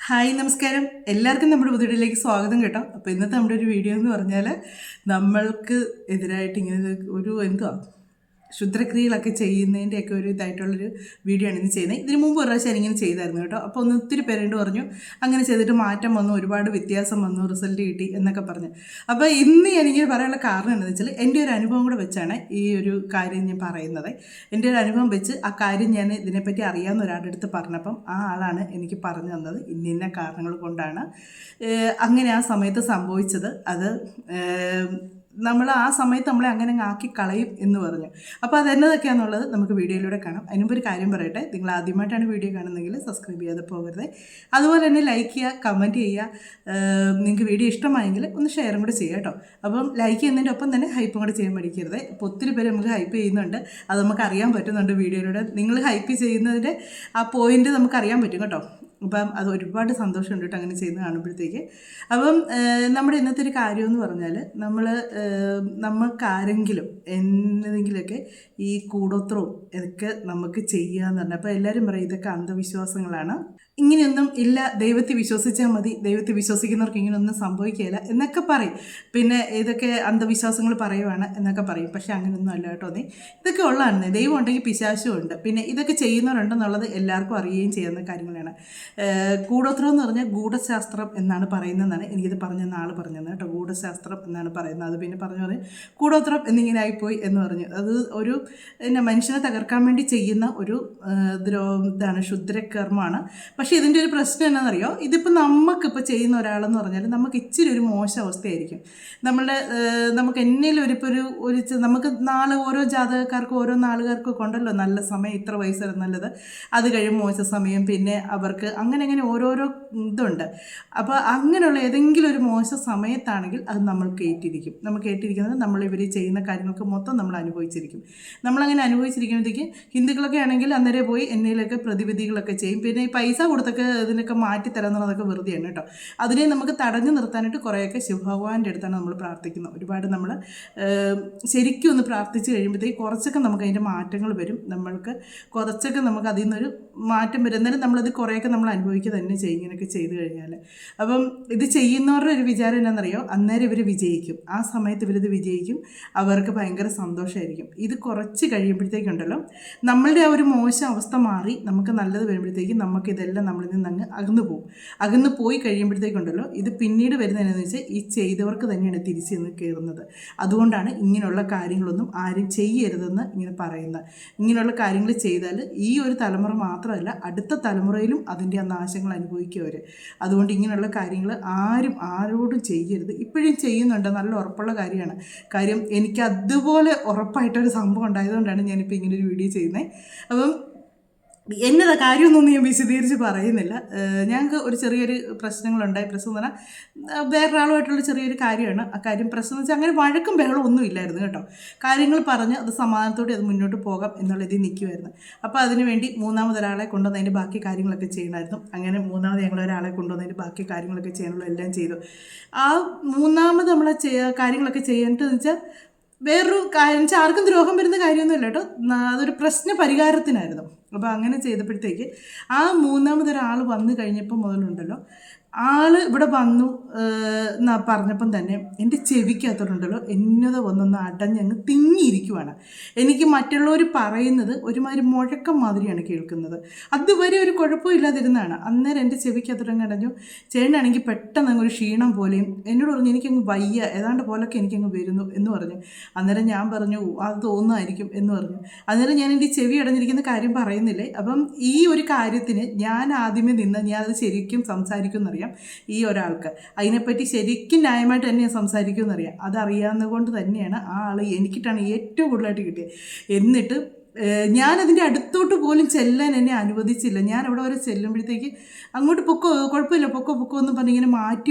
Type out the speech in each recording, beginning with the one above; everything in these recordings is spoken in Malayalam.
ഹായ് നമസ്കാരം എല്ലാവർക്കും നമ്മുടെ പുതിയയിലേക്ക് സ്വാഗതം കേട്ടോ. അപ്പോൾ ഇന്നത്തെ നമ്മുടെ ഒരു വീഡിയോ എന്ന് പറഞ്ഞാൽ നമ്മൾക്ക് എതിരായിട്ട് ഇങ്ങനെ ഒരു എന്തുവാ ക്ഷുദ്രക്രിയകളൊക്കെ ചെയ്യുന്നതിൻ്റെയൊക്കെ ഒരു ഇതായിട്ടുള്ളൊരു വീഡിയോ ആണ് ഇന്ന് ചെയ്യുന്നത്. ഇതിന് മുമ്പ് ഒരു പ്രാവശ്യം ഇങ്ങനെ ചെയ്തായിരുന്നു കേട്ടോ. അപ്പോൾ ഒന്ന് ഒത്തിരി പേരോട് പറഞ്ഞു അങ്ങനെ ചെയ്തിട്ട് മാറ്റം വന്നു, ഒരുപാട് വ്യത്യാസം വന്നു, റിസൾട്ട് കിട്ടി എന്നൊക്കെ പറഞ്ഞു. അപ്പോൾ ഇന്ന് ഞാനിങ്ങനെ പറയാനുള്ള കാരണം എന്താണെന്ന് വെച്ചാൽ എൻ്റെ ഒരു അനുഭവം കൂടെ വെച്ചാണ് ഈ ഒരു കാര്യം ഞാൻ പറയുന്നത്. എൻ്റെ ഒരു അനുഭവം വെച്ച് ആ കാര്യം ഞാൻ ഇതിനെപ്പറ്റി അറിയാവുന്ന ഒരാളുടെ അടുത്ത് പറഞ്ഞപ്പം ആ ആളാണ് എനിക്ക് പറഞ്ഞു തന്നത് ഇന്ന കാരണങ്ങൾ കൊണ്ടാണ് അങ്ങനെ ആ സമയത്ത് സംഭവിച്ചത്. അത് നമ്മൾ ആ സമയത്ത് നമ്മളെ അങ്ങനെ ആക്കി കളയും എന്ന് പറഞ്ഞു. അപ്പോൾ അതെന്നതൊക്കെയാണെന്നുള്ളത് നമുക്ക് വീഡിയോയിലൂടെ കാണാം. അതിനുമ്പോൾ ഒരു കാര്യം പറയട്ടെ, നിങ്ങൾ ആദ്യമായിട്ടാണ് വീഡിയോ കാണുന്നതെങ്കിൽ സബ്സ്ക്രൈബ് ചെയ്യാതെ പോകരുത്. അതുപോലെ തന്നെ ലൈക്ക് ചെയ്യുക, കമൻറ്റ് ചെയ്യുക. നിങ്ങൾക്ക് വീഡിയോ ഇഷ്ടമായെങ്കിൽ ഒന്ന് ഷെയറും കൂടെ ചെയ്യുക കേട്ടോ. അപ്പം ലൈക്ക് ചെയ്യുന്നതിൻ്റെ ഒപ്പം തന്നെ ഹൈപ്പും കൂടെ ചെയ്യാൻ പഠിക്കരുത്. ഇപ്പോൾ ഒത്തിരി പേര് നമുക്ക് ഹൈപ്പ് ചെയ്യുന്നുണ്ട്, അത് നമുക്ക് അറിയാൻ പറ്റുന്നുണ്ട് വീഡിയോയിലൂടെ. നിങ്ങൾ ഹൈപ്പ് ചെയ്യുന്നതിൻ്റെ ആ പോയിൻ്റ് നമുക്ക് അറിയാൻ പറ്റും കേട്ടോ. അപ്പം അത് ഒരുപാട് സന്തോഷമുണ്ട് കേട്ടോ അങ്ങനെ ചെയ്യുന്നത് കാണുമ്പോഴത്തേക്ക്. അപ്പം നമ്മുടെ ഇന്നത്തെ ഒരു കാര്യം എന്ന് പറഞ്ഞാൽ നമുക്കാരെങ്കിലും എന്തെങ്കിലുമൊക്കെ ഈ കൂടോത്രവും ഇതൊക്കെ നമുക്ക് ചെയ്യാന്ന് പറഞ്ഞാൽ അപ്പോൾ എല്ലാവരും പറയും ഇതൊക്കെ അന്ധവിശ്വാസങ്ങളാണ്, ഇങ്ങനെയൊന്നും ഇല്ല, ദൈവത്തെ വിശ്വസിച്ചാൽ മതി, ദൈവത്തെ വിശ്വസിക്കുന്നവർക്ക് ഇങ്ങനെയൊന്നും സംഭവിക്കുകയില്ല എന്നൊക്കെ പറയും. പിന്നെ ഇതൊക്കെ അന്ധവിശ്വാസങ്ങൾ പറയുവാണ് എന്നൊക്കെ പറയും. പക്ഷേ അങ്ങനെയൊന്നും അല്ല കേട്ടോ. ഇതൊക്കെ ഉള്ളതാണ്. ദൈവം ഉണ്ടെങ്കിൽ പിശാചും ഉണ്ട്. പിന്നെ ഇതൊക്കെ ചെയ്യുന്നവരുണ്ടെന്നുള്ളത് എല്ലാവർക്കും അറിയുകയും ചെയ്യുന്ന കാര്യങ്ങളാണ്. കൂടോത്രം എന്ന് പറഞ്ഞാൽ ഗൂഢശാസ്ത്രം എന്നാണ് പറയുന്നതെന്നാണ് എനിക്കിത് പറഞ്ഞെന്ന ആൾ പറഞ്ഞത് കേട്ടോ. ഗൂഢശാസ്ത്രം എന്നാണ് പറയുന്നത്. അത് പിന്നെ പറഞ്ഞു കൂടോത്രം എന്നിങ്ങനെ ആയിപ്പോയി എന്ന് പറഞ്ഞു. അത് ഒരു മനുഷ്യനെ തകർക്കാൻ വേണ്ടി ചെയ്യുന്ന ഒരു ഇതാണ്, ക്ഷുദ്രകർമ്മമാണ്. പക്ഷേ ഇതിൻ്റെ ഒരു പ്രശ്നം എന്നാണെന്നറിയോ, ഇതിപ്പോൾ നമുക്കിപ്പോൾ ചെയ്യുന്ന ഒരാളെന്ന് പറഞ്ഞാൽ നമുക്ക് ഇച്ചിരി ഒരു മോശം അവസ്ഥയായിരിക്കും. നമുക്ക് എന്നേലും നമുക്ക് നാളെ ഓരോ ജാതകക്കാർക്കും ഓരോ നാളുകാർക്കും ഉണ്ടല്ലോ നല്ല സമയം, ഇത്ര വയസ്സ് നല്ലത്, അത് കഴിയും മോശ സമയം, പിന്നെ അവർക്ക് അങ്ങനെ ഓരോരോ ഇതുണ്ട്. അപ്പോൾ അങ്ങനെയുള്ള ഏതെങ്കിലും ഒരു മോശം സമയത്താണെങ്കിൽ അത് നമുക്ക് ഏറ്റിരിക്കുന്നത് നമ്മളിവർ ചെയ്യുന്ന കാര്യങ്ങൾക്ക് മൊത്തം നമ്മൾ അനുഭവിച്ചിരിക്കും. നമ്മളങ്ങനെ അനുഭവിച്ചിരിക്കുമ്പോഴത്തേക്ക് ഹിന്ദുക്കളൊക്കെ ആണെങ്കിൽ അന്നേരം പോയി എന്നേലൊക്കെ പ്രതിവിധികളൊക്കെ ചെയ്യും. പിന്നെ ഈ പൈസ കൊടുത്തൊക്കെ ഇതിനൊക്കെ മാറ്റിത്തരാൻ എന്നുള്ളതൊക്കെ വെറുതെയാണ് കേട്ടോ. അതിനെ നമുക്ക് തടഞ്ഞു നിർത്താനായിട്ട് കുറേയൊക്കെ ശിവഭഗവാന്റെ അടുത്താണ് നമ്മൾ പ്രാർത്ഥിക്കുന്നത്. ഒരുപാട് നമ്മൾ ശരിക്കും ഒന്ന് പ്രാർത്ഥിച്ച് കഴിയുമ്പോഴത്തേക്ക് കുറച്ചൊക്കെ നമുക്ക് അതിൻ്റെ മാറ്റങ്ങൾ വരും. നമ്മൾക്ക് കുറച്ചൊക്കെ നമുക്ക് അതിൽ നിന്നൊരു മാറ്റം വരും. എന്നാലും നമ്മളത് കുറേയൊക്കെ നമ്മൾ അനുഭവിക്കുക തന്നെ ചെയ്യും ഇങ്ങനെയൊക്കെ ചെയ്ത് കഴിഞ്ഞാൽ. അപ്പം ഇത് ചെയ്യുന്നവരുടെ ഒരു വിചാരം എന്താണെന്നറിയോ, അന്നേരം ഇവർ വിജയിക്കും, ആ സമയത്ത് ഇവരിത് വിജയിക്കും, അവർക്ക് ഭയങ്കര സന്തോഷമായിരിക്കും. ഇത് കുറച്ച് കഴിയുമ്പോഴത്തേക്കുണ്ടല്ലോ നമ്മളുടെ ആ ഒരു മോശം അവസ്ഥ മാറി നമുക്ക് നല്ലത് വരുമ്പോഴത്തേക്കും നമുക്കിതെല്ലാം നമ്മളിൽ നിന്ന് അങ്ങ് അകന്നു പോയി കഴിയുമ്പോഴത്തേക്കുണ്ടല്ലോ ഇത് പിന്നീട് വരുന്നതെന്ന് വെച്ചാൽ ഈ ചെയ്തവർക്ക് തന്നെയാണ് തിരിച്ച് നിന്ന് കയറുന്നത്. അതുകൊണ്ടാണ് ഇങ്ങനെയുള്ള കാര്യങ്ങളൊന്നും ആരും ചെയ്യരുതെന്ന് ഇങ്ങനെ പറയുന്നത്. ഇങ്ങനെയുള്ള കാര്യങ്ങൾ ചെയ്താൽ ഈ ഒരു തലമുറ മാത്രമല്ല അടുത്ത തലമുറയിലും അതിൻ്റെ ആ നാശങ്ങൾ അനുഭവിക്കുക. അതുകൊണ്ട് ഇങ്ങനെയുള്ള കാര്യങ്ങൾ ആരോടും ചെയ്യരുത്. ഇപ്പോഴും ചെയ്യുന്നുണ്ട്, നല്ല ഉറപ്പുള്ള കാര്യമാണ്. കാര്യം എനിക്ക് അതുപോലെ ഉറപ്പായിട്ടൊരു സംഭവം ഉണ്ടായതുകൊണ്ടാണ് ഞാനിപ്പോൾ ഇങ്ങനൊരു വീഡിയോ ചെയ്യുന്നത്. അപ്പം എന്നതാ കാര്യമൊന്നും ഞാൻ വിശദീകരിച്ച് പറയുന്നില്ല. ഞങ്ങൾക്ക് ഒരു ചെറിയൊരു പ്രശ്നങ്ങളുണ്ടായി. പ്രശ്നം എന്ന് പറഞ്ഞാൽ വേറൊരാളുമായിട്ടുള്ള ചെറിയൊരു കാര്യമാണ്. ആ കാര്യം പ്രശ്നം എന്ന് വെച്ചാൽ അങ്ങനെ വഴക്കും ബഹളം ഒന്നും ഇല്ലായിരുന്നു കേട്ടോ. കാര്യങ്ങൾ പറഞ്ഞ് അത് സമാധാനത്തോടെ അത് മുന്നോട്ട് പോകാം എന്നുള്ള ഇതിൽ നിൽക്കുമായിരുന്നു. അപ്പോൾ അതിനുവേണ്ടി മൂന്നാമതൊരാളെ കൊണ്ടുവന്നതിൻ്റെ ബാക്കി കാര്യങ്ങളൊക്കെ ചെയ്യണമായിരുന്നു. അങ്ങനെ മൂന്നാമത് ഞങ്ങളൊരാളെ കൊണ്ടുവന്നതിൻ്റെ ബാക്കി കാര്യങ്ങളൊക്കെ ചെയ്യാനുള്ള എല്ലാം ചെയ്തു. ആ മൂന്നാമത് നമ്മളെ കാര്യങ്ങളൊക്കെ ചെയ്യേണ്ടതെന്ന് വെച്ചാൽ വേറൊരു കാര്യം വെച്ചാൽ ആർക്കും ദ്രോഹം വരുന്ന കാര്യമൊന്നുമില്ല കേട്ടോ. അതൊരു പ്രശ്ന പരിഹാരത്തിനായിരുന്നു. അപ്പോൾ അങ്ങനെ ചെയ്തപ്പോഴത്തേക്ക് ആ മൂന്നാമതൊരാൾ വന്നു കഴിഞ്ഞപ്പോൾ മുതലുണ്ടല്ലോ ആൾ ഇവിടെ വന്നു പറഞ്ഞപ്പം തന്നെ എൻ്റെ ചെവിക്കകത്തോട്ടുണ്ടല്ലോ എന്നത വന്നൊന്ന് അടഞ്ഞങ്ങ് തിങ്ങിയിരിക്കുവാണ്. എനിക്ക് മറ്റുള്ളവർ പറയുന്നത് ഒരുമാതിരി മുഴക്കം മാതിരിയാണ് കേൾക്കുന്നത്. അതുവരെ ഒരു കുഴപ്പമില്ലാതിരുന്നതാണ്. അന്നേരം എൻ്റെ ചെവിക്കകത്തോട്ടങ്ങ് അടഞ്ഞു. ചേട്ടനാണെങ്കിൽ പെട്ടെന്ന് അങ്ങ് ഒരു ക്ഷീണം പോലെയും എന്നോട് പറഞ്ഞു എനിക്കങ്ങ് വയ്യ, ഏതാണ്ട് പോലൊക്കെ എനിക്കങ്ങ് വരുന്നു എന്ന് പറഞ്ഞു. അന്നേരം ഞാൻ പറഞ്ഞു അത് തോന്നുമായിരിക്കും എന്ന് പറഞ്ഞു. അന്നേരം ഞാൻ എൻ്റെ ചെവി അടഞ്ഞിരിക്കുന്ന കാര്യം പറയുന്നില്ലേ. അപ്പം ഈ ഒരു കാര്യത്തിന് ഞാൻ ആദ്യമേ ഞാൻ അത് ശരിക്കും സംസാരിക്കുമെന്നറിയാം. ഈ ഒരാൾക്ക് അതിനെപ്പറ്റി ശരിക്കും ന്യായമായിട്ട് തന്നെ സംസാരിക്കുമെന്നറിയാം. അതറിയാവുന്നത് കൊണ്ട് തന്നെയാണ് ആ ആൾ എനിക്കിട്ടാണ് ഏറ്റവും കൂടുതലായിട്ട് കിട്ടിയത്. എന്നിട്ട് ഞാനതിൻ്റെ അടുത്തോട്ട് പോലും ചെല്ലാൻ എന്നെ അനുവദിച്ചില്ല. ഞാൻ അവിടെ വരെ ചെല്ലുമ്പോഴത്തേക്ക് അങ്ങോട്ട് പൊക്കോ, കുഴപ്പമില്ല, പൊക്കോ എന്ന് പറഞ്ഞ് ഇങ്ങനെ മാറ്റി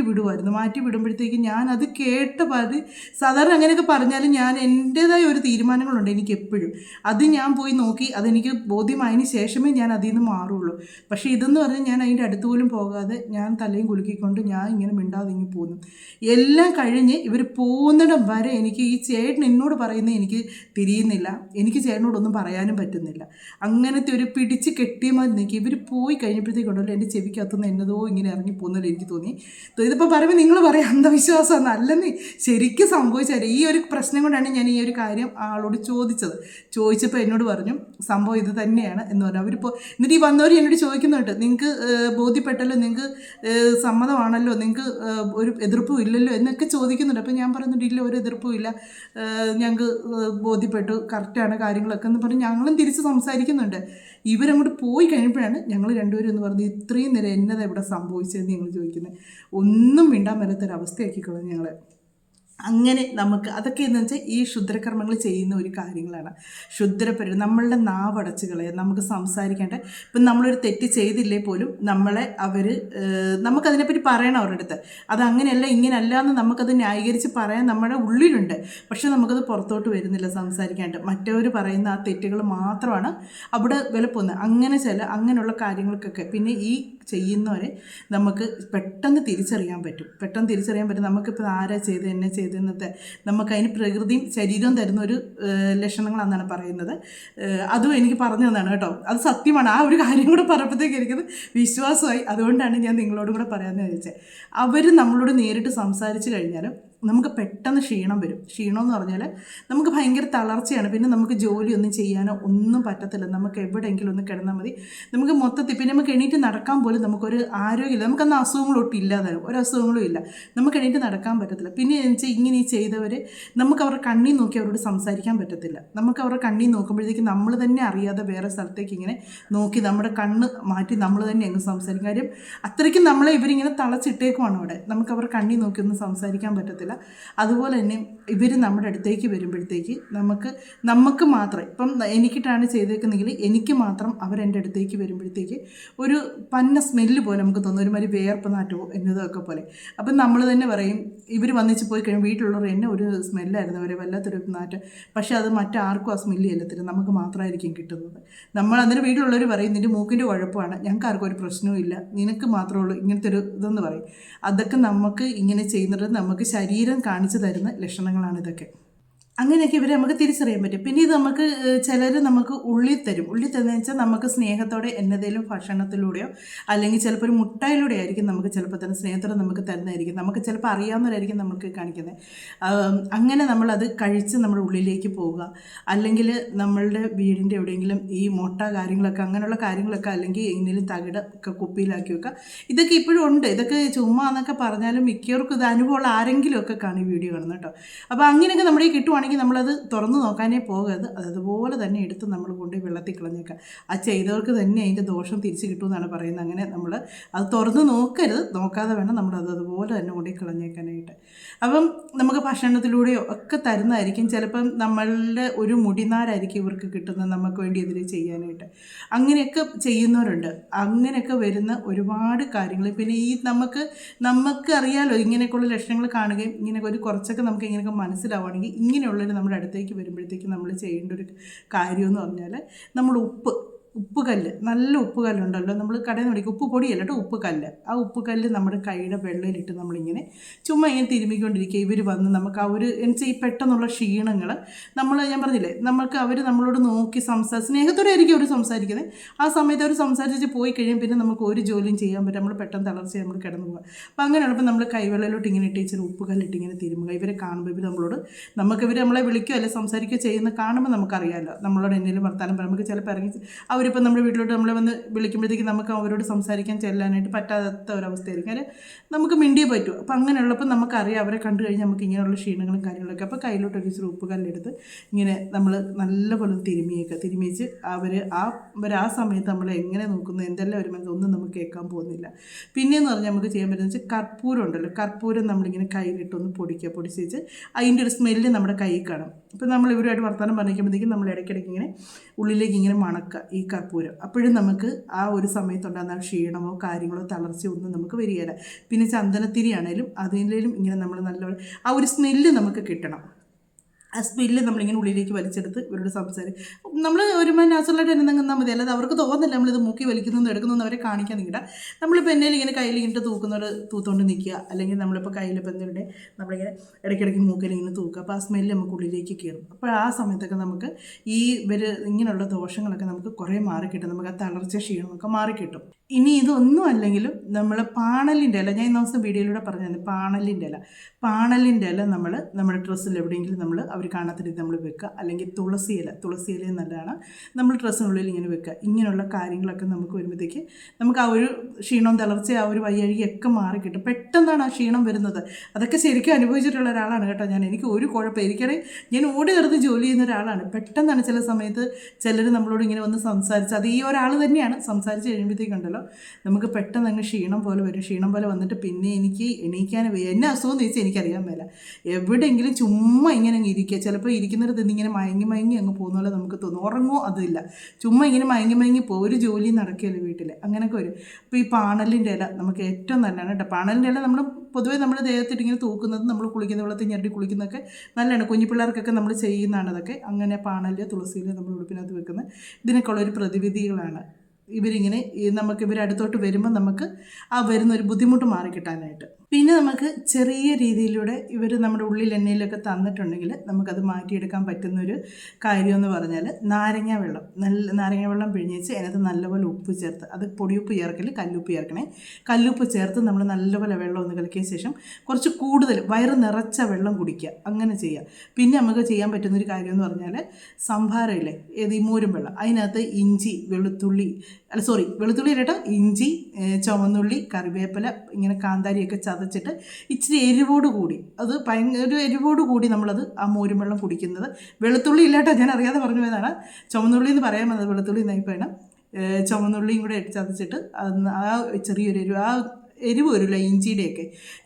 വിടുമ്പോഴത്തേക്ക് ഞാനത് കേട്ടത് സാധാരണ അങ്ങനെയൊക്കെ പറഞ്ഞാലും ഞാൻ എൻ്റേതായ ഒരു തീരുമാനങ്ങളുണ്ട് എനിക്ക് എപ്പോഴും. അത് ഞാൻ പോയി നോക്കി അതെനിക്ക് ബോധ്യമായതിന് ശേഷമേ ഞാൻ അതിൽ നിന്ന് മാറുള്ളൂ. പക്ഷേ ഇതെന്ന് പറഞ്ഞാൽ ഞാൻ അതിൻ്റെ അടുത്ത് പോലും പോകാതെ ഞാൻ തലയും കുലുക്കിക്കൊണ്ട് ഞാൻ ഇങ്ങനെ മിണ്ടാതിങ്ങി പോന്നു. എല്ലാം കഴിഞ്ഞ് ഇവർ പോകുന്നിടം വരെ എനിക്ക് ഈ ചേട്ടൻ എന്നോട് പറയുന്നത് എനിക്ക് തിരിയുന്നില്ല. എനിക്ക് ചേട്ടനോടൊന്നും പറയാനും പറ്റുന്നില്ല. അങ്ങനത്തെ ഒരു പിടിച്ച് കെട്ടിയ മാതിരി നിൽക്കി. ഇവർ പോയി കഴിഞ്ഞപ്പോഴത്തേക്കുണ്ടല്ലോ എൻ്റെ ചെവിക്കകത്തുനിന്ന് എന്നതോ ഇങ്ങനെ ഇറങ്ങിപ്പോകുന്നല്ലോ എനിക്ക് തോന്നി. ഇതിപ്പോൾ പറയുമ്പോൾ നിങ്ങൾ പറയാം അന്ധവിശ്വാസമാണ്. അല്ലെന്നേ, ശരിക്കും സംഭവിച്ചാൽ ഈ ഒരു പ്രശ്നം കൊണ്ടാണ് ഞാൻ ഈ ഒരു കാര്യം ആളോട് ചോദിച്ചപ്പോൾ എന്നോട് പറഞ്ഞു സംഭവം ഇത് തന്നെയാണ് എന്ന് പറഞ്ഞു. അവരിപ്പോൾ എന്നിട്ട് ഈ വന്നവർ എന്നോട് ചോദിക്കുന്നുണ്ട്, നിങ്ങൾക്ക് ബോധ്യപ്പെട്ടല്ലോ, നിങ്ങൾക്ക് സമ്മതമാണല്ലോ, നിങ്ങൾക്ക് ഒരു എതിർപ്പും ഇല്ലല്ലോ എന്നൊക്കെ ചോദിക്കുന്നുണ്ട്. അപ്പോൾ ഞാൻ പറയുന്നുണ്ട് ഇല്ല, ഒരു എതിർപ്പും ഇല്ല, ഞങ്ങൾക്ക് ബോധ്യപ്പെട്ടു, കറക്റ്റാണ് കാര്യങ്ങളൊക്കെ എന്ന് പറഞ്ഞ് ഞങ്ങളും തിരിച്ച് സംസാരിക്കുന്നുണ്ട്. ഇവരങ്ങോട്ട് പോയി കഴിഞ്ഞപ്പോഴാണ് ഞങ്ങൾ രണ്ടുപേരും എന്ന് പറഞ്ഞ് ഇത്രയും നേരം എന്നതാ ഇവിടെ സംഭവിച്ചതെന്ന് ഞങ്ങൾ ചോദിക്കുന്നത്. ഒന്നും മിണ്ടാൻ മേലാത്തൊരവസ്ഥയാക്കിക്കളഞ്ഞു ഞങ്ങളെ. അങ്ങനെ നമുക്ക് അതൊക്കെ എന്ന് വെച്ചാൽ ഈ ക്ഷുദ്രകർമ്മങ്ങൾ ചെയ്യുന്ന ഒരു കാര്യങ്ങളാണ്. നമ്മളുടെ നാവടച്ച് കളയാൻ, നമുക്ക് സംസാരിക്കേണ്ട, ഇപ്പം നമ്മളൊരു തെറ്റ് ചെയ്തില്ലേ പോലും നമ്മളെ നമുക്കതിനെപ്പറ്റി പറയണം അവരുടെ അടുത്ത്. അതങ്ങനെയല്ല ഇങ്ങനെയല്ല എന്ന് നമുക്കത് ന്യായീകരിച്ച് പറയാൻ നമ്മുടെ ഉള്ളിലുണ്ട്. പക്ഷെ നമുക്കത് പുറത്തോട്ട് വരുന്നില്ല സംസാരിക്കാണ്ട്. മറ്റവർ പറയുന്ന ആ തെറ്റുകൾ മാത്രമാണ് അവിടെ വിലപ്പോകുന്നത്. അങ്ങനെയുള്ള കാര്യങ്ങൾക്കൊക്കെ പിന്നെ ഈ ചെയ്യുന്നവരെ നമുക്ക് പെട്ടെന്ന് തിരിച്ചറിയാൻ പറ്റും. നമുക്കിപ്പോൾ ആരാ ചെയ്ത് എന്നെ ചെയ്തെന്നത്തെ നമുക്കതിന് പ്രകൃതിയും ശരീരവും തരുന്ന ഒരു ലക്ഷണങ്ങളാണെന്നാണ് പറയുന്നത്. അതും എനിക്ക് പറഞ്ഞു തന്നാണ് കേട്ടോ. അത് സത്യമാണ്. ആ ഒരു കാര്യം കൂടെ പറഞ്ഞപ്പോഴത്തേക്ക് എനിക്കത് വിശ്വാസമായി. അതുകൊണ്ടാണ് ഞാൻ നിങ്ങളോടും കൂടെ പറയാമെന്ന് വിചാരിച്ചത്. അവർ നമ്മളോട് നേരിട്ട് സംസാരിച്ച് കഴിഞ്ഞാലും നമുക്ക് പെട്ടെന്ന് ക്ഷീണം വരും. ക്ഷീണമെന്ന് പറഞ്ഞാൽ നമുക്ക് ഭയങ്കര തളർച്ചയാണ്. പിന്നെ നമുക്ക് ജോലിയൊന്നും ചെയ്യാനോ ഒന്നും പറ്റത്തില്ല. നമുക്ക് എവിടെയെങ്കിലും ഒന്ന് കിടന്നാൽ മതി. നമുക്ക് മൊത്തത്തിൽ പിന്നെ നമുക്ക് എണീറ്റ് നടക്കാൻ പോലും നമുക്കൊരു ആരോഗ്യമില്ല. നമുക്കന്ന് അസുഖങ്ങളൊട്ടും ഇല്ലാതാകും. ഒരു അസുഖങ്ങളും ഇല്ല. നമുക്ക് എണീറ്റ് നടക്കാൻ പറ്റത്തില്ല. പിന്നെ വെച്ചാൽ ഇങ്ങനെ ഈ ചെയ്തവർ നമുക്ക് അവരുടെ കണ്ണിൽ നോക്കി അവരോട് സംസാരിക്കാൻ പറ്റത്തില്ല. നമുക്ക് അവരുടെ കണ്ണിൽ നോക്കുമ്പോഴത്തേക്ക് നമ്മൾ തന്നെ അറിയാതെ വേറെ സ്ഥലത്തേക്ക് ഇങ്ങനെ നോക്കി നമ്മുടെ കണ്ണ് മാറ്റി നമ്മൾ തന്നെ അങ്ങ് സംസാരിക്കും. കാര്യം അത്രയ്ക്കും നമ്മളെ ഇവരിങ്ങനെ തളച്ചിട്ടേക്കുവാണ് അവിടെ. നമുക്ക് അവരുടെ കണ്ണിൽ നോക്കി ഒന്നും സംസാരിക്കാൻ പറ്റത്തില്ല. അതുപോലെ തന്നെ ഇവർ നമ്മുടെ അടുത്തേക്ക് വരുമ്പോഴത്തേക്ക് നമുക്ക് മാത്രം, ഇപ്പം എനിക്കിട്ടാണ് ചെയ്തേക്കുന്നെങ്കിൽ എനിക്ക് മാത്രം അവരെൻ്റെ അടുത്തേക്ക് വരുമ്പോഴത്തേക്ക് ഒരു പന്ന സ്മെല്ല് പോലെ നമുക്ക് തോന്നും. ഒരുമാതിരി വേർപ്പ് നാറ്റമോ എന്നതൊക്കെ പോലെ. അപ്പം നമ്മൾ തന്നെ പറയും, ഇവർ വന്നിച്ച് പോയി കഴിയുമ്പോൾ വീട്ടിലുള്ളവർ എന്നെ ഒരു സ്മെല്ലായിരുന്നു, അവരെ വല്ലാത്തൊരു നാറ്റം. പക്ഷേ അത് മറ്റാർക്കും ആ സ്മെല്ല് ചെല്ലത്തില്ല, നമുക്ക് മാത്രമായിരിക്കും കിട്ടുന്നത്. നമ്മൾ അന്നേരം വീട്ടിലുള്ളവർ പറയും നിൻ്റെ മൂക്കിൻ്റെ കുഴപ്പമാണ്, ഞങ്ങൾക്ക് ആർക്കും ഒരു പ്രശ്നവും ഇല്ല, നിനക്ക് മാത്രമേ ഉള്ളൂ ഇങ്ങനത്തെ ഒരു ഇതെന്ന് പറയും. അതൊക്കെ നമുക്ക് ഇങ്ങനെ ചെയ്യുന്നത് നമുക്ക് ശരീരം കാണിച്ചു തരുന്ന ലക്ഷണങ്ങളാണ് ഇതൊക്കെ. അങ്ങനെയൊക്കെ ഇവരെ നമുക്ക് തിരിച്ചറിയാൻ പറ്റും. പിന്നെ ഇത് നമുക്ക് ചിലർ നമുക്ക് ഉള്ളിൽ തരുന്നതെന്ന് വെച്ചാൽ നമുക്ക് സ്നേഹത്തോടെ എന്നതേലും ഭക്ഷണത്തിലൂടെയോ അല്ലെങ്കിൽ ചിലപ്പോൾ ഒരു മുട്ടായിലൂടെ ആയിരിക്കും നമുക്ക് ചിലപ്പോൾ തന്നെ സ്നേഹത്തോടെ നമുക്ക് തരുന്നതായിരിക്കും. നമുക്ക് ചിലപ്പോൾ അറിയാവുന്നവരായിരിക്കും നമുക്ക് കാണിക്കുന്നത്. അങ്ങനെ നമ്മളത് കഴിച്ച് നമ്മുടെ ഉള്ളിലേക്ക് പോവുക. അല്ലെങ്കിൽ നമ്മളുടെ വീടിൻ്റെ എവിടെയെങ്കിലും ഈ മുട്ട കാര്യങ്ങളൊക്കെ അങ്ങനെയുള്ള കാര്യങ്ങളൊക്കെ അല്ലെങ്കിൽ എങ്ങനെയും തകിടൊക്കെ കുപ്പിയിലാക്കി വെക്കുക. ഇതൊക്കെ ഇപ്പോഴും ഉണ്ട്. ഇതൊക്കെ ചുമ്മാ എന്നൊക്കെ പറഞ്ഞാലും മിക്കവർക്കും ഇത് അനുഭവമുള്ള ആരെങ്കിലുമൊക്കെ കാണും ഈ വീഡിയോ കാണുന്നത് കേട്ടോ. അപ്പോൾ അങ്ങനെയൊക്കെ നമ്മുടെ ഈ കിട്ടുവാണെങ്കിൽ നമ്മളത് തുറന്നു നോക്കാനേ പോകരുത്. അതുപോലെ തന്നെ എടുത്ത് നമ്മൾ കൊണ്ട് വെള്ളത്തിൽ കളഞ്ഞേക്കാം. ആ ചെയ്തവർക്ക് തന്നെ അതിൻ്റെ ദോഷം തിരിച്ച് കിട്ടുമെന്നാണ് പറയുന്നത്. അങ്ങനെ നമ്മൾ അത് തുറന്ന് നോക്കരുത്, നോക്കാതെ വേണം നമ്മളത് അതുപോലെ തന്നെ കൊണ്ട് കളഞ്ഞേക്കാനായിട്ട്. അപ്പം നമുക്ക് ഭക്ഷണത്തിലൂടെയോ ഒക്കെ തരുന്നതായിരിക്കും. ചിലപ്പം നമ്മളുടെ ഒരു മുടിനാരായിരിക്കും ഇവർക്ക് കിട്ടുന്നത് നമുക്ക് വേണ്ടി എതിരെ ചെയ്യാനായിട്ട്. അങ്ങനെയൊക്കെ ചെയ്യുന്നവരുണ്ട്. അങ്ങനെയൊക്കെ വരുന്ന ഒരുപാട് കാര്യങ്ങൾ. പിന്നെ ഈ നമുക്ക് അറിയാലോ ഇങ്ങനെയൊക്കെയുള്ള ലക്ഷണങ്ങൾ കാണുകയും ഇങ്ങനെ ഒരു കുറച്ചൊക്കെ നമുക്ക് ഇങ്ങനെയൊക്കെ മനസ്സിലാവുകയാണെങ്കിൽ ഇങ്ങനെയുള്ളവർ നമ്മുടെ അടുത്തേക്ക് വരുമ്പോഴത്തേക്ക് നമ്മൾ ചെയ്യേണ്ട ഒരു കാര്യമെന്ന് പറഞ്ഞാൽ നമ്മൾ ഉപ്പുകല്ല്, നല്ല ഉപ്പുകല്ലുണ്ടല്ലോ, നമ്മൾ കടയിൽ നിന്ന് മേടിക്കും, ഉപ്പ് പൊടിയല്ല കേട്ടോ, ഉപ്പുകല്ല്. ആ ഉപ്പുകല്ല് നമ്മുടെ കൈയുടെ വെള്ളയിലിട്ട് നമ്മളിങ്ങനെ ചുമ്മാ ഇങ്ങനെ തിരുമ്മിക്കൊണ്ടിരിക്കുക. ഇവർ വന്ന് നമുക്ക് ആ ഒരു എന്നുവെച്ചാൽ ഈ പെട്ടെന്നുള്ള ക്ഷീണങ്ങൾ ഞാൻ പറഞ്ഞില്ലേ, അവർ നമ്മളോട് നോക്കി സ്നേഹത്തോടെ ആയിരിക്കും അവർ സംസാരിക്കുന്നത്. ആ സമയത്ത് അവർ സംസാരിച്ച് പോയി കഴിയും പിന്നെ നമുക്ക് ഒരു ജോലിയും ചെയ്യാൻ പറ്റും. നമ്മൾ പെട്ടെന്ന് തളർച്ച നമ്മൾ കിടന്നു പോകുക. അപ്പോൾ അങ്ങനെയുള്ളപ്പോൾ നമ്മൾ കൈവെള്ളയിലോട്ട് ഇങ്ങനെ ഇട്ടിച്ചിട്ട് ഉപ്പുകല്ലിട്ട് ഇങ്ങനെ തിരുമുക. ഇവരെ കാണുമ്പോൾ ഇവർ ഇവർ നമ്മളെ വിളിക്കുകയോ അല്ലെങ്കിൽ സംസാരിക്കുകയോ ചെയ്യുന്ന കാണുമ്പോൾ നമുക്കറിയാമല്ലോ നമ്മളോട് എന്തെങ്കിലും വർത്താനം പറയാം. നമുക്ക് ചിലപ്പോൾ ഇറങ്ങി അവരിപ്പോൾ നമ്മുടെ വീട്ടിലോട്ട് നമ്മളെ വന്ന് വിളിക്കുമ്പോഴത്തേക്ക് നമുക്ക് അവരോട് സംസാരിക്കാൻ ചെല്ലാനായിട്ട് പറ്റാത്ത ഒരവസ്ഥയായിരിക്കും. കാര്യം നമുക്ക് മിണ്ടിയേ പറ്റൂ. അപ്പോൾ അങ്ങനെയുള്ളപ്പോൾ നമുക്കറിയാം അവരെ കണ്ടു കഴിഞ്ഞാൽ നമുക്ക് ഇങ്ങനെയുള്ള ക്ഷീണങ്ങളും കാര്യങ്ങളൊക്കെ. അപ്പോൾ കയ്യിലോട്ടൊരു ഇച്ചിരി ഉപ്പുകല്ലെടുത്ത് ഇങ്ങനെ നമ്മൾ നല്ലപോലെ തിരുമിച്ച് അവർ ആ സമയത്ത് നമ്മളെ എങ്ങനെ നോക്കുന്നു എന്തെല്ലാം ഒരു ഒന്നും നമുക്ക് കേൾക്കാൻ പോകുന്നില്ല. പിന്നെയെന്ന് പറഞ്ഞാൽ നമുക്ക് ചെയ്യാൻ പറ്റുന്നത് വെച്ചാൽ കർപ്പൂരം ഉണ്ടല്ലോ, കർപ്പൂരം നമ്മളിങ്ങനെ കയ്യിലിട്ടൊന്ന് പൊടിച്ച് അതിൻ്റെ ഒരു സ്മെല്ല് നമ്മുടെ കയ്യിൽ കാണും. അപ്പോൾ നമ്മൾ ഇവരുമായിട്ട് വർത്തമാനം പറഞ്ഞിരിക്കുമ്പോഴത്തേക്കും നമ്മൾ ഇടയ്ക്കിടയ്ക്ക് ഇങ്ങനെ ഉള്ളിലേക്ക് ഇങ്ങനെ മണക്കുക ഈ കർപ്പൂരം. അപ്പോഴും നമുക്ക് ആ ഒരു സമയത്തുണ്ടാകുന്ന ക്ഷീണമോ കാര്യങ്ങളോ തളർച്ചയോ ഒന്നും നമുക്ക് വരികയില്ല. പിന്നെ ചന്ദനത്തിരി ആണേലും അതിലേലും ഇങ്ങനെ നമ്മൾ നല്ലപോലെ ആ ഒരു സ്മെല്ല് നമുക്ക് കിട്ടണം. ആ സ്മെല്ല് നമ്മളിങ്ങനെ ഉള്ളിലേക്ക് വലിച്ചെടുത്ത് ഇവരോട് സംസാരിക്കും. നമ്മൾ ഒരു നാച്ചുറലായിട്ട് തന്നെ നിന്നാൽ മതി, അല്ലാതെ അവർക്ക് തോന്നില്ല നമ്മളിത് മൂക്കി വലിക്കുന്നതെന്ന് എടുക്കുന്നതെന്ന് അവരെ കാണിക്കാൻ നിൽക്കണ്ട. നമ്മളിപ്പോൾ എന്തെങ്കിലും ഇങ്ങനെ കയ്യിൽ ഇങ്ങനെ തൂക്കുന്നവർ തൂത്തുകൊണ്ട് നിൽക്കുക, അല്ലെങ്കിൽ നമ്മളിപ്പോൾ കയ്യിലിപ്പോൾ എന്തെങ്കിലും നമ്മളിങ്ങനെ ഇടയ്ക്കിടയ്ക്ക് മൂക്കിൽ ഇങ്ങനെ തൂക്കുക, അപ്പോൾ ആ സ്മെല്ല് നമുക്ക് ഉള്ളിലേക്ക് കയറും. അപ്പോൾ ആ സമയത്തൊക്കെ നമുക്ക് ഈ ഇങ്ങനെയുള്ള ദോഷങ്ങളൊക്കെ നമുക്ക് കുറേ മാറിക്കിട്ടും, നമുക്ക് ആ തളർച്ച ക്ഷീണമൊക്കെ മാറിക്കിട്ടും. ഇനി ഇതൊന്നും അല്ലെങ്കിലും നമ്മൾ പാണലിൻ്റെ ഇല, ഞാൻ ഇന്ന ദിവസം വീഡിയോയിലൂടെ പറഞ്ഞു, പാണലിൻ്റെ ഇല നമ്മൾ നമ്മുടെ ഡ്രസ്സിൽ എവിടെയെങ്കിലും നമ്മൾ അവർ കാണാത്ത രീതി നമ്മൾ വെക്കുക, അല്ലെങ്കിൽ തുളസി ഇലയും നല്ലതാണ്, നമ്മൾ ഡ്രസ്സിനുള്ളിൽ ഇങ്ങനെ വെക്കുക. ഇങ്ങനെയുള്ള കാര്യങ്ങളൊക്കെ നമുക്ക് വരുമ്പോഴത്തേക്ക് നമുക്ക് ആ ഒരു ക്ഷീണവും തളർച്ച, ആ ഒരു വയ്യഴിയൊക്കെ മാറിക്കിട്ടും. പെട്ടെന്നാണ് ആ ക്ഷീണം വരുന്നത്. അതൊക്കെ ശരിക്കും അനുഭവിച്ചിട്ടുള്ള ഒരാളാണ് കേട്ടോ ഞാൻ. എനിക്ക് ഒരു കുഴപ്പം, ഞാൻ ഓടി നടന്ന് ജോലി ചെയ്യുന്ന ഒരാളാണ്. പെട്ടെന്നാണ് ചില സമയത്ത് ചിലർ നമ്മളോട് ഇങ്ങനെ വന്ന് സംസാരിച്ച്, അത് ഈ ഒരാൾ തന്നെയാണ് സംസാരിച്ച് കഴിയുമ്പോഴത്തേക്കുണ്ടല്ലോ നമുക്ക് പെട്ടെന്ന് അങ്ങ് ക്ഷീണം പോലെ വരും. ക്ഷീണം പോലെ വന്നിട്ട് പിന്നെ എനിക്ക് എണീക്കാൻ എന്നെ അസുഖം എന്ന് ചോദിച്ചാൽ എനിക്കറിയാൻ മേല. എവിടെയെങ്കിലും ചുമ്മാ ഇങ്ങനെ അങ്ങ് ഇരിക്കുക, ചിലപ്പോൾ ഇരിക്കുന്നിടത്ത് ഇങ്ങനെ മയങ്ങി അങ്ങ് പോകുന്ന പോലെ നമുക്ക് തോന്നും. ഉറങ്ങോ അതില്ല, ചുമ്മാ ഇങ്ങനെ മയങ്ങി പോകും, ഒരു ജോലി നടക്കുകയല്ലോ വീട്ടിൽ, അങ്ങനെയൊക്കെ വരും. അപ്പോൾ ഈ പാണലിൻ്റെ ഇല നമുക്ക് ഏറ്റവും നല്ലതാണ് കേട്ടോ. പാണലിൻ്റെ ഇല നമ്മൾ പൊതുവേ നമ്മൾ ദേഹത്തിട്ട് ഇങ്ങനെ തൂക്കുന്നത്, നമ്മൾ കുളിക്കുന്ന വെള്ളത്തിൽ ഞെരടി കുളിക്കുന്നതൊക്കെ നല്ലതാണ്. കുഞ്ഞു പിള്ളേർക്കൊക്കെ നമ്മൾ ചെയ്യുന്നതാണ് അതൊക്കെ. അങ്ങനെ പാണല് തുളസിയിൽ നമ്മൾ ഉടുപ്പിനകത്ത് വെക്കുന്നത് ഇതിനൊക്കെ ഉള്ളൊരു പ്രതിവിധികളാണ്. ഇവരിങ്ങനെ ഇവരടുത്തോട്ട് വരുമ്പോൾ നമുക്ക് ആ വരുന്നൊരു ബുദ്ധിമുട്ട് മാറിക്കിട്ടാനായിട്ട്. പിന്നെ നമുക്ക് ചെറിയ രീതിയിലൂടെ ഇവർ നമ്മുടെ ഉള്ളിൽ എണ്ണയിലൊക്കെ തന്നിട്ടുണ്ടെങ്കിൽ നമുക്കത് മാറ്റിയെടുക്കാൻ പറ്റുന്നൊരു കാര്യമെന്ന് പറഞ്ഞാൽ നാരങ്ങ വെള്ളം പിഴിഞ്ഞേച്ച് അതിനകത്ത് നല്ലപോലെ ഉപ്പ് ചേർത്ത്, അത് പൊടിയുപ്പ് ചേർക്കല്, കല്ലുപ്പ് ചേർക്കണേ. കല്ലുപ്പ് ചേർത്ത് നമ്മൾ നല്ലപോലെ വെള്ളം ഒന്ന് കലക്കിയ ശേഷം കുറച്ച് കൂടുതൽ വയറ് നിറച്ച വെള്ളം കുടിക്കുക, അങ്ങനെ ചെയ്യുക. പിന്നെ നമുക്ക് ചെയ്യാൻ പറ്റുന്നൊരു കാര്യമെന്ന് പറഞ്ഞാൽ സംഭാരമില്ലേ, ഈ മോരും വെള്ളം, അതിനകത്ത് ഇഞ്ചി വെളുത്തുള്ളി കേട്ടോ, ഇഞ്ചി, ചുവന്നുള്ളി, കറിവേപ്പില, ഇങ്ങനെ കാന്താരിയൊക്കെ ചതച്ചിട്ട് ഇച്ചിരി എരിവോട് കൂടി, അത് ഒരു എരിവോട് കൂടി നമ്മളത് ആ മോരും വെള്ളം കുടിക്കുന്നത്. വെളുത്തുള്ളി ഇല്ലാട്ടോ, ഞാൻ അറിയാതെ പറഞ്ഞു പോയതാണ്, ചുവന്നുള്ളി എന്ന് പറയാൻ വന്നത്, വെളുത്തുള്ളി നയിപ്പാണ്. ചുവന്നുള്ളിയും കൂടെ ചതച്ചിട്ട് ആ ചെറിയൊരു എരിവ് വരില്ല,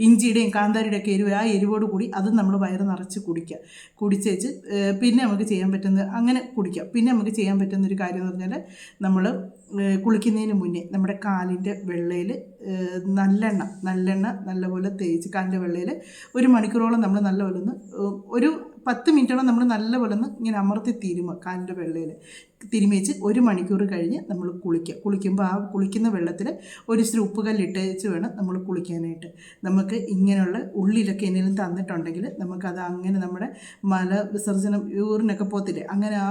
ഇഞ്ചിയുടെയും കാന്താരിയുടെയൊക്കെ ആ എരിവോട് കൂടി അത് നമ്മൾ വയറ് നിറച്ച് കുടിച്ചേച്ച് പിന്നെ നമുക്ക് ചെയ്യാൻ പറ്റുന്ന അങ്ങനെ കുടിക്കാം. പിന്നെ നമുക്ക് ചെയ്യാൻ പറ്റുന്നൊരു കാര്യം എന്ന് പറഞ്ഞാൽ നമ്മൾ കുളിക്കുന്നതിന് മുന്നേ നമ്മുടെ കാലിൻ്റെ വെള്ളയിൽ നല്ലെണ്ണ നല്ലപോലെ തേച്ച് കാലിൻ്റെ വെള്ളയിൽ 1 മണിക്കൂറോളം നമ്മൾ നല്ലപോലെ ഒരു 10 മിനിറ്റോളം നമ്മൾ നല്ലപോലെ ഇങ്ങനെ അമർത്തി കാലിൻ്റെ വെള്ളയിൽ തിരുമിച്ച് 1 മണിക്കൂർ കഴിഞ്ഞ് നമ്മൾ കുളിക്കുമ്പോൾ ആ കുളിക്കുന്ന വെള്ളത്തിൽ ഒരു ഇച്ചിരി ഉപ്പുകല്ലിട്ടേച്ച് വേണം നമ്മൾ കുളിക്കാനായിട്ട്. നമുക്ക് ഇങ്ങനെയുള്ള ഉള്ളിലൊക്കെ എന്തെങ്കിലും തന്നിട്ടുണ്ടെങ്കിൽ നമുക്കത് അങ്ങനെ നമ്മുടെ മലവിസർജനം യൂറിനൊക്കെ പോകത്തില്ലേ, അങ്ങനെ ആ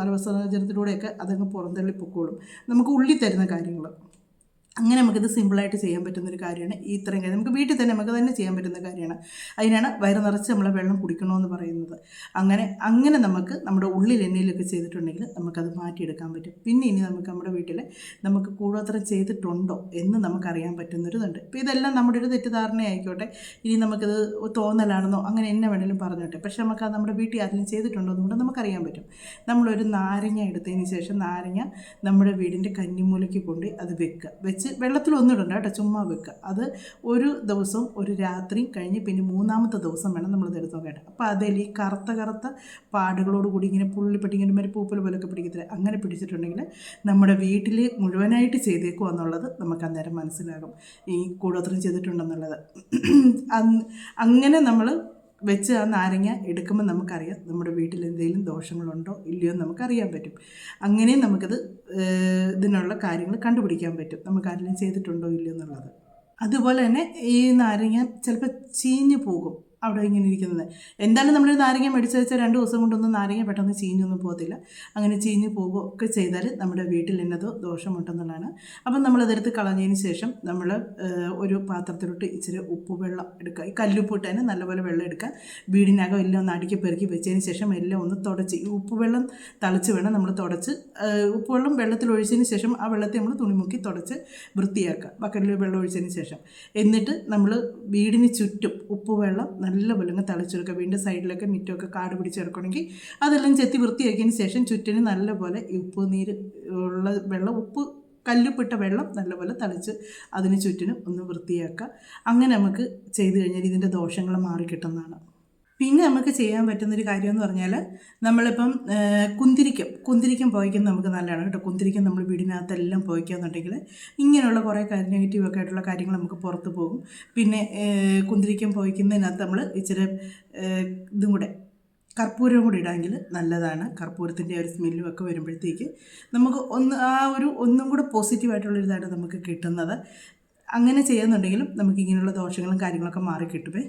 മലവിസർജനത്തിലൂടെയൊക്കെ അതങ്ങ് പുറന്തള്ളി പൊക്കോളും. നമുക്ക് ഉള്ളിൽ തരുന്ന കാര്യങ്ങൾ അങ്ങനെ നമുക്കിത് സിമ്പിളായിട്ട് ചെയ്യാൻ പറ്റുന്നൊരു കാര്യമാണ്. ഇത്രയും കാര്യം നമുക്ക് വീട്ടിൽ തന്നെ നമുക്ക് തന്നെ ചെയ്യാൻ പറ്റുന്ന കാര്യമാണ്. അതിനാണ് വയറ് നിറച്ച് നമ്മളെ വെള്ളം കുടിക്കണമെന്ന് പറയുന്നത്. അങ്ങനെ നമുക്ക് നമ്മുടെ ഉള്ളിൽ എണ്ണയിലൊക്കെ ചെയ്തിട്ടുണ്ടെങ്കിൽ നമുക്കത് മാറ്റിയെടുക്കാൻ പറ്റും. പിന്നെ ഇനി നമുക്ക് നമ്മുടെ വീട്ടിൽ നമുക്ക് കൂടോത്രം ചെയ്തിട്ടുണ്ടോ എന്ന് നമുക്കറിയാൻ പറ്റുന്നൊരിതുണ്ട്. ഇപ്പോൾ ഇതെല്ലാം നമ്മുടെ ഒരു തെറ്റിദ്ധാരണയായിക്കോട്ടെ, ഇനി നമുക്കിത് തോന്നലാണെന്നോ അങ്ങനെ എന്നെ വേണമെങ്കിലും പറഞ്ഞോട്ടെ, പക്ഷേ നമുക്ക് നമ്മുടെ വീട്ടിൽ ആരെങ്കിലും ചെയ്തിട്ടുണ്ടോ എന്നുകൂടെ നമുക്കറിയാൻ പറ്റും. നമ്മളൊരു നാരങ്ങ എടുത്തതിന് ശേഷം നാരങ്ങ നമ്മുടെ വീടിൻ്റെ കന്നിമൂലയ്ക്ക് കൊണ്ട് അത് വെച്ച് വെള്ളത്തിലൊന്നും ഇടണ്ട കേട്ടോ, ചുമ്മാ വെക്കുക. അത് ഒരു ദിവസം ഒരു രാത്രി കഴിഞ്ഞ് പിന്നെ 3-ാമത്തെ ദിവസം വേണം നമ്മളത് എടുത്ത് നോക്കേണ്ടത്. അപ്പോൾ അതിൽ ഈ കറുത്ത പാടുകളോട് കൂടി ഇങ്ങനെ പുള്ളിപ്പെട്ടി ഇങ്ങനെ പൂപ്പൽ പോലൊക്കെ പിടിക്കത്തില്ല, അങ്ങനെ പിടിച്ചിട്ടുണ്ടെങ്കിൽ നമ്മുടെ വീട്ടിൽ മുഴുവനായിട്ട് ചെയ്തേക്കുക എന്നുള്ളത് നമുക്ക് അന്നേരം മനസ്സിലാകും, ഈ കൂടോത്രം ചെയ്തിട്ടുണ്ടെന്നുള്ളത്. അങ്ങനെ നമ്മൾ വെച്ച് ആ നാരങ്ങ എടുക്കുമ്പോൾ നമുക്കറിയാം നമ്മുടെ വീട്ടിൽ എന്തെങ്കിലും ദോഷങ്ങളുണ്ടോ ഇല്ലയോ എന്ന് നമുക്കറിയാൻ പറ്റും. അങ്ങനെയും നമുക്കത് ഇതിനുള്ള കാര്യങ്ങൾ കണ്ടുപിടിക്കാൻ പറ്റും, നമുക്ക് ആരെങ്കിലും ചെയ്തിട്ടുണ്ടോ ഇല്ലയോ എന്നുള്ളത്. അതുപോലെ തന്നെ ഈ നാരങ്ങ ചിലപ്പോൾ ചീഞ്ഞു പോകും അവിടെ ഇങ്ങനെ ഇരിക്കുന്നത്. എന്തായാലും നമ്മളൊരു നാരങ്ങ മേടിച്ച് വെച്ചാൽ 2 ദിവസം കൊണ്ടൊന്നും നാരങ്ങ പെട്ടെന്ന് ചീഞ്ഞൊന്നും പോകത്തില്ല. അങ്ങനെ ചീഞ്ഞ് പോകുകയൊക്കെ ചെയ്താൽ നമ്മുടെ വീട്ടിൽ എന്നതോ ദോഷമുണ്ടെന്നുള്ളതാണ്. അപ്പം നമ്മളതെടുത്ത് കളഞ്ഞതിന് ശേഷം നമ്മൾ ഒരു പാത്രത്തിലോട്ട് ഇച്ചിരി ഉപ്പുവെള്ളം എടുക്കുക, ഈ കല്ലുപ്പ് ഇട്ട് തന്നെ നല്ലപോലെ വെള്ളം എടുക്കുക. വീടിനകം എല്ലാം ഒന്ന് അടുക്കി പെറുക്കി വെച്ചതിന് ശേഷം എല്ലാം ഒന്ന് തുടച്ച്, ഈ ഉപ്പുവെള്ളം തളിച്ച് വേണം നമ്മൾ തുടച്ച്, ഉപ്പുവെള്ളം വെള്ളത്തിൽ ഒഴിച്ചതിന് ശേഷം ആ വെള്ളത്തെ നമ്മൾ തുണിമുക്കി തുടച്ച് വൃത്തിയാക്കുക, ബക്കറ്റിൽ വെള്ളം ഒഴിച്ചതിന് ശേഷം. എന്നിട്ട് നമ്മൾ വീടിന് ചുറ്റും ഉപ്പുവെള്ളം നല്ലപോലെ തളിച്ചെടുക്കുക. വീടിൻ്റെ സൈഡിലൊക്കെ മിറ്റമൊക്കെ കാട് പിടിച്ച് കിടക്കണമെങ്കിൽ അതെല്ലാം ചെത്തി വൃത്തിയാക്കിയതിന് ശേഷം ചുറ്റിന് നല്ലപോലെ ഈ ഉപ്പ് നീര് ഉള്ള വെള്ളം, കല്ലുപ്പിട്ട വെള്ളം നല്ലപോലെ തളിച്ച് അതിന് ചുറ്റിനും ഒന്ന് വൃത്തിയാക്കുക. അങ്ങനെ നമുക്ക് ചെയ്ത് കഴിഞ്ഞാൽ ഇതിൻ്റെ ദോഷങ്ങൾ മാറിക്കിട്ടുന്നതാണ്. പിന്നെ നമുക്ക് ചെയ്യാൻ പറ്റുന്നൊരു കാര്യമെന്ന് പറഞ്ഞാൽ നമ്മളിപ്പം കുന്തിരിക്കം പോയിക്കുന്നത് നമുക്ക് നല്ലതാണ് കേട്ടോ. കുന്തിരിക്കം നമ്മൾ വീടിനകത്തെല്ലാം പോയിക്കാന്നുണ്ടെങ്കിൽ ഇങ്ങനെയുള്ള കുറേ നെഗറ്റീവൊക്കെ ആയിട്ടുള്ള കാര്യങ്ങൾ നമുക്ക് പുറത്ത് പോകും. പിന്നെ കുന്തിരിക്കം പോയിക്കുന്നതിനകത്ത് നമ്മൾ ഇച്ചിരി ഇതും കൂടെ കർപ്പൂരം കൂടി ഇടാമെങ്കിൽ നല്ലതാണ്. കർപ്പൂരത്തിൻ്റെ ഒരു സ്മെല്ലും ഒക്കെ വരുമ്പോഴത്തേക്ക് നമുക്ക് ഒന്നും കൂടെ പോസിറ്റീവായിട്ടുള്ളൊരിതാണ് നമുക്ക് കിട്ടുന്നത്. അങ്ങനെ ചെയ്യുന്നുണ്ടെങ്കിലും നമുക്ക് ഇങ്ങനെയുള്ള ദോഷങ്ങളും കാര്യങ്ങളൊക്കെ മാറി കിട്ടുമേ.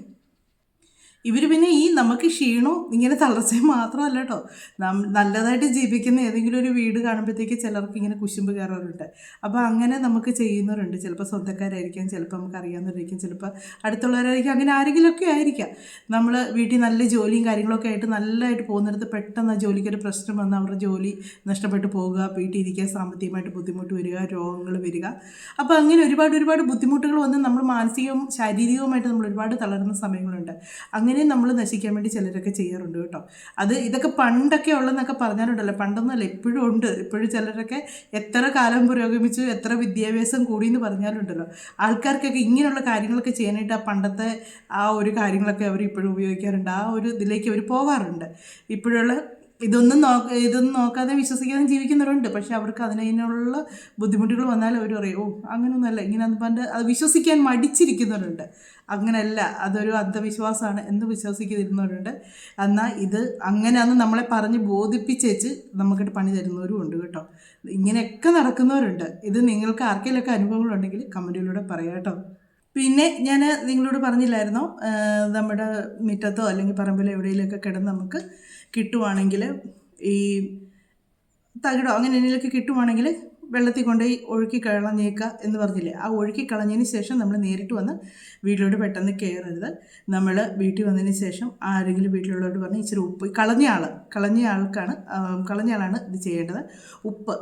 ഇവർ പിന്നെ നമുക്ക് ക്ഷീണവും ഇങ്ങനെ തളർച്ചയും മാത്രമല്ല കേട്ടോ, നല്ലതായിട്ട് ജീവിക്കുന്ന ഏതെങ്കിലും ഒരു വീട് കാണുമ്പോഴത്തേക്ക് ചിലർക്ക് ഇങ്ങനെ കുശുമ്പ് കയറാറുണ്ട്. അപ്പോൾ അങ്ങനെ നമുക്ക് ചെയ്യുന്നവരുണ്ട്. ചിലപ്പോൾ സ്വന്തക്കാരായിരിക്കാം, ചിലപ്പോൾ നമുക്ക് അറിയാവുന്നവരായിരിക്കും, ചിലപ്പോൾ അടുത്തുള്ളവരായിരിക്കും, അങ്ങനെ ആരെങ്കിലുമൊക്കെ ആയിരിക്കാം. നമ്മൾ വീട്ടിൽ നല്ല ജോലിയും കാര്യങ്ങളൊക്കെ ആയിട്ട് നല്ലതായിട്ട് പോകുന്നിടത്ത് പെട്ടെന്ന് ആ ജോലിക്കൊരു പ്രശ്നം വന്ന് അവരുടെ ജോലി നഷ്ടപ്പെട്ടു പോകുക, വീട്ടിൽ ഇരിക്കാൻ സാമ്പത്തികമായിട്ട് ബുദ്ധിമുട്ട് വരിക, രോഗങ്ങൾ വരിക. അപ്പോൾ അങ്ങനെ ഒരുപാട് ബുദ്ധിമുട്ടുകൾ വന്ന് നമ്മൾ മാനസികവും ശാരീരികവുമായിട്ട് നമ്മൾ ഒരുപാട് തളരുന്ന സമയങ്ങളുണ്ട്. അങ്ങനെ നമ്മൾ നശിക്കാൻ വേണ്ടി ചിലരൊക്കെ ചെയ്യാറുണ്ട് കേട്ടോ. ഇതൊക്കെ പണ്ടൊക്കെ ഉള്ളതെന്നൊക്കെ പറഞ്ഞാലുണ്ടല്ലോ, പണ്ടൊന്നുമല്ല, ഇപ്പോഴും ഉണ്ട്. ഇപ്പോഴും ചിലരൊക്കെ എത്ര കാലം പുരോഗമിച്ചു, എത്ര വിദ്യാഭ്യാസം കൂടി എന്ന് പറഞ്ഞാലുണ്ടല്ലോ, ആൾക്കാർക്കൊക്കെ ഇങ്ങനെയുള്ള കാര്യങ്ങളൊക്കെ ചെയ്യാനായിട്ട് ആ പണ്ടത്തെ ആ ഒരു കാര്യങ്ങളൊക്കെ അവർ ഇപ്പോഴും ഉപയോഗിക്കാറുണ്ട്. ആ ഒരു ഇതിലേക്ക് അവർ പോകാറുണ്ട്. ഇപ്പോഴുള്ള ഇതൊന്നും നോക്കാതെ വിശ്വസിക്കാതെ ജീവിക്കുന്നവരുണ്ട്. പക്ഷെ അവർക്ക് അതിനുള്ള ബുദ്ധിമുട്ടുകൾ വന്നാൽ അവർ പറയും, അങ്ങനെയൊന്നുമല്ല, ഇങ്ങനെ പറഞ്ഞ് അത് വിശ്വസിക്കാൻ മടിച്ചിരിക്കുന്നവരുണ്ട്. അങ്ങനെയല്ല, അതൊരു അന്ധവിശ്വാസമാണ് എന്ന് വിശ്വസിക്കുന്നിരുന്നവരുണ്ട്. എന്നാൽ ഇത് അങ്ങനെയാണെന്ന് നമ്മളെ പറഞ്ഞ് ബോധിപ്പിച്ചേച്ച് നമുക്കിട്ട് പണി തരുന്നവരും ഉണ്ട് കേട്ടോ. ഇങ്ങനെയൊക്കെ നടക്കുന്നവരുണ്ട്. ഇത് നിങ്ങൾക്ക് ആർക്കെങ്കിലുമൊക്കെ അനുഭവങ്ങളുണ്ടെങ്കിൽ കമൻറ്റിലൂടെ പറയാം കേട്ടോ. പിന്നെ ഞാൻ നിങ്ങളോട് പറഞ്ഞില്ലായിരുന്നോ, നമ്മുടെ മുറ്റത്തോ അല്ലെങ്കിൽ പറമ്പിലോ എവിടെയെങ്കിലുമൊക്കെ കിടന്ന് നമുക്ക് കിട്ടുവാണെങ്കിൽ ഈ തകിടോ അങ്ങനെ എന്തെങ്കിലുമൊക്കെ കിട്ടുവാണെങ്കിൽ വെള്ളത്തിൽ കൊണ്ടുപോയി ഒഴുക്കി കളഞ്ഞേക്കുക എന്ന് പറഞ്ഞില്ലേ. ആ ഒഴുക്കി കളഞ്ഞതിന് ശേഷം നമ്മൾ നേരിട്ട് വന്ന് വീട്ടിലോട്ട് പെട്ടെന്ന് കയറരുത്. നമ്മൾ വീട്ടിൽ വന്നതിന് ശേഷം ആരെങ്കിലും വീട്ടിലുള്ളവരോട് പറഞ്ഞ് ഇച്ചിരി ഉപ്പ്, കളഞ്ഞ ആളാണ് ഇത് ചെയ്യേണ്ടത്. ഉപ്പ്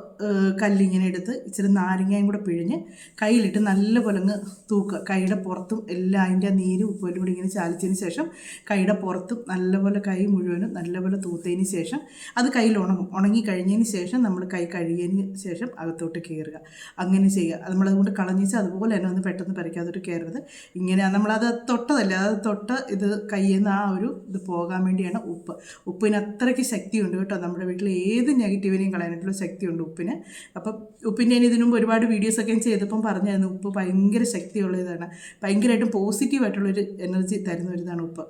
കല്ലിങ്ങനെ എടുത്ത് ഇച്ചിരി നാരങ്ങയും കൂടെ പിഴിഞ്ഞ് കയ്യിലിട്ട് നല്ലപോലെ അങ്ങ് തൂക്കുക. കൈയുടെ പുറത്തും എല്ലാം അതിൻ്റെ നീരും ഉപ്പും കൂടി ഇങ്ങനെ ചാലിച്ചതിന് ശേഷം കൈയുടെ പുറത്തും നല്ലപോലെ കൈ മുഴുവനും നല്ലപോലെ തൂത്തതിന് ശേഷം അത് കയ്യിൽ ഉണങ്ങി കഴിഞ്ഞതിന് ശേഷം നമ്മൾ കൈ കഴുകിയതിന് ശേഷം അകത്തോട്ട് കയറുക. അങ്ങനെ ചെയ്യുക. നമ്മളതുകൊണ്ട് കളഞ്ഞിച്ച് അതുപോലെ തന്നെ ഒന്ന് പെട്ടെന്ന് പറിക്കാത്തോട്ട് കയറരുത്. ഇങ്ങനെ നമ്മളത് തൊട്ടതല്ലേ, അത് ഇത് കയ്യിൽ നിന്ന് ആ ഒരു ഇത് പോകാൻ വേണ്ടിയാണ് ഉപ്പ്. ഉപ്പിന് അത്രയ്ക്ക് ശക്തിയുണ്ട് കേട്ടോ. നമ്മുടെ വീട്ടിൽ ഏത് നെഗറ്റീവിനെയും കളയാനായിട്ടുള്ള ശക്തിയുണ്ട് ഉപ്പിന്. അപ്പം ഉപ്പിൻ്റെ ഇതിനു മുമ്പ് ഒരുപാട് വീഡിയോസൊക്കെ ചെയ്തപ്പം പറഞ്ഞായിരുന്നു, ഉപ്പ് ഭയങ്കര ശക്തിയുള്ള ഇതാണ്, ഭയങ്കരമായിട്ടും പോസിറ്റീവായിട്ടുള്ളൊരു എനർജി തരുന്ന ഒരു ഇതാണ് ഉപ്പ്.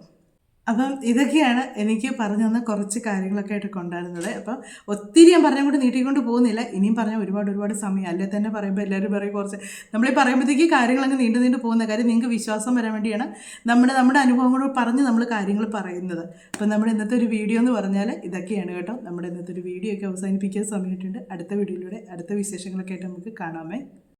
അപ്പം ഇതൊക്കെയാണ് എനിക്ക് പറഞ്ഞു തന്ന കുറച്ച് കാര്യങ്ങളൊക്കെ ആയിട്ട് കൊണ്ടുവരുന്നത്. അപ്പം ഒത്തിരി ഞാൻ പറഞ്ഞുകൊണ്ട് നീട്ടിക്കൊണ്ട് പോകുന്നില്ല. ഇനിയും പറഞ്ഞാൽ ഒരുപാട് സമയം അല്ലേ തന്നെ പറയുമ്പോൾ എല്ലാവരും പറയും കുറച്ച് നമ്മളീ പറയുമ്പോഴത്തേക്ക് കാര്യങ്ങളങ്ങ് നീണ്ടു പോകുന്ന കാര്യം നിങ്ങൾക്ക് വിശ്വാസം വരാൻ വേണ്ടിയാണ് നമ്മുടെ അനുഭവങ്ങൾ പറഞ്ഞ് നമ്മൾ കാര്യങ്ങൾ പറയുന്നത്. അപ്പം നമ്മുടെ ഇന്നത്തെ ഒരു വീഡിയോ എന്ന് പറഞ്ഞാൽ ഇതൊക്കെയാണ് കേട്ടോ. നമ്മുടെ ഇന്നത്തെ ഒരു വീഡിയോ ഒക്കെ അവസാനിപ്പിക്കാൻ സമയമായിട്ടുണ്ട്. അടുത്ത വീഡിയോയിലൂടെ അടുത്ത വിശേഷങ്ങളൊക്കെ ആയിട്ട് നമുക്ക് കാണാമേ.